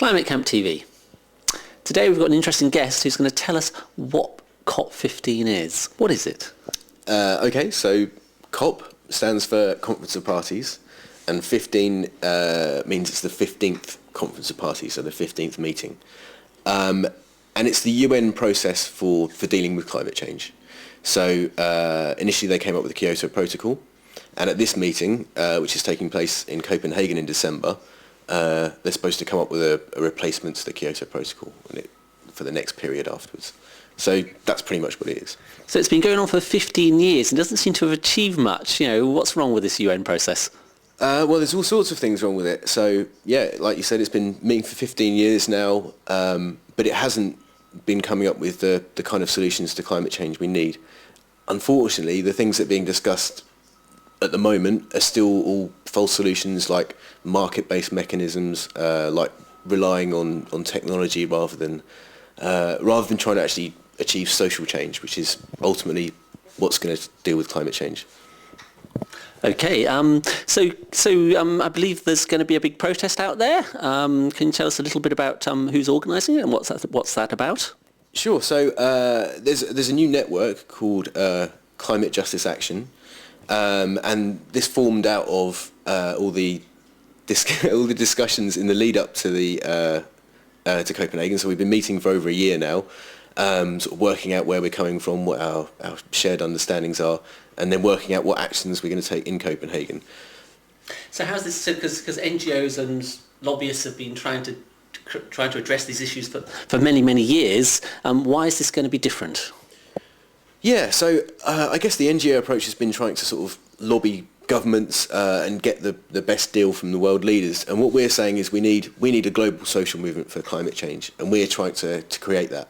Climate Camp TV. Today we've got an interesting guest who's going to tell us what Co15 is. What is it? Okay, so COP stands for Conference of Parties, and 15 means it's the 15th Conference of Parties, so the 15th meeting. And it's the UN process for dealing with climate change. So initially they came up with the Kyoto Protocol, and at this meeting, which is taking place in Copenhagen in December, they're supposed to come up with a replacement to the Kyoto Protocol for the next period afterwards. So that's pretty much what it is. So it's been going on for 15 years and doesn't seem to have achieved much. You know, what's wrong with this UN process? Well, there's all sorts of things wrong with it. So, yeah, like you said, it's been meeting for 15 years now, but it hasn't been coming up with the kind of solutions to climate change we need. Unfortunately, the things that are being discussed at the moment are still all false solutions, like market-based mechanisms, like relying on technology rather than trying to actually achieve social change, which is ultimately what's going to deal with climate change. Okay, so I believe there's going to be a big protest out there. Can you tell us a little bit about who's organising it and what's that about? Sure. So there's a new network called Climate Justice Action, and this formed out of all the discussions in the lead up to to Copenhagen. So we've been meeting for over a year now, sort of working out where we're coming from, what our shared understandings are, and then working out what actions we're going to take in Copenhagen. So how's this? Because NGOs and lobbyists have been trying to address these issues for many years. Why is this going to be different? Yeah, so I guess the NGO approach has been trying to sort of lobby governments and get the best deal from the world leaders. And what we're saying is we need a global social movement for climate change, and we're trying to create that.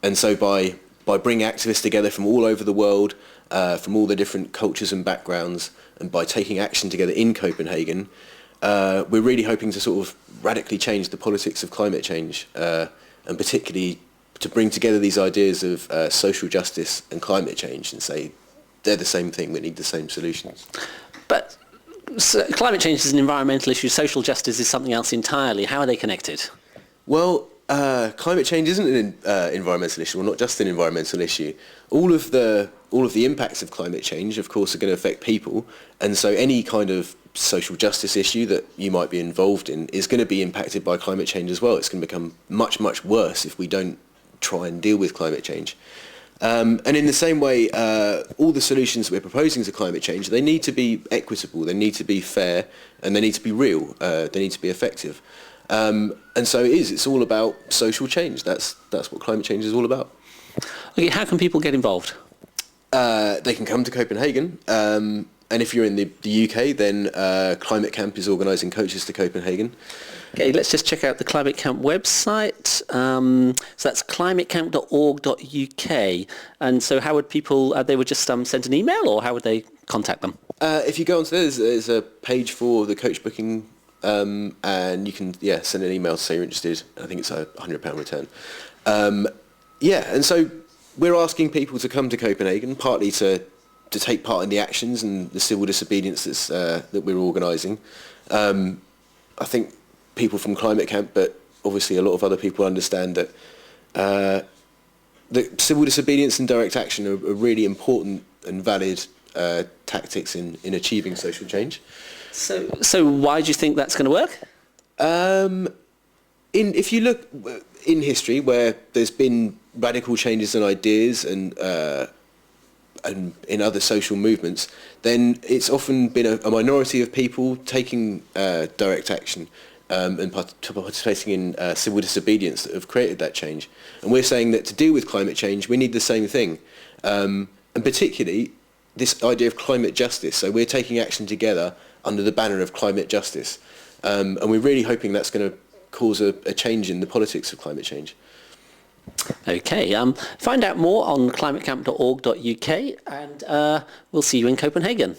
And so by bringing activists together from all over the world, from all the different cultures and backgrounds, and by taking action together in Copenhagen, we're really hoping to sort of radically change the politics of climate change, and particularly to bring together these ideas of social justice and climate change and say they're the same thing, we need the same solutions. But climate change is an environmental issue, social justice is something else entirely. How are they connected? Well, climate change isn't an environmental issue, or not just an environmental issue. All of the impacts of climate change, of course, are going to affect people, and so any kind of social justice issue that you might be involved in is going to be impacted by climate change as well. It's going to become much worse if we don't try and deal with climate change. And in the same way, all the solutions that we're proposing to climate change, they need to be equitable, they need to be fair, and they need to be real, they need to be effective. And so it's all about social change. That's what climate change is all about. Okay, how can people get involved? They can come to Copenhagen, and if you're in the UK, then Climate Camp is organising coaches to Copenhagen. Okay, let's just check out the Climate Camp website. So that's climatecamp.org.uk. And so how would people, they would just send an email, or how would they contact them? If you go onto there, there's a page for the coach booking, and you can send an email to say you're interested. I think it's a £100 return. And so we're asking people to come to Copenhagen, partly to take part in the actions and the civil disobedience that we're organising. I think people from Climate Camp, but obviously a lot of other people understand that that civil disobedience and direct action are really important and valid tactics in achieving social change. So why do you think that's going to work? If you look in history where there's been radical changes in ideas and in other social movements, then it's often been a minority of people taking direct action and participating in civil disobedience that have created that change. And we're saying that to deal with climate change, we need the same thing. And particularly this idea of climate justice. So we're taking action together under the banner of climate justice. And we're really hoping that's going to cause a change in the politics of climate change. Okay, find out more on climatecamp.org.uk, and we'll see you in Copenhagen.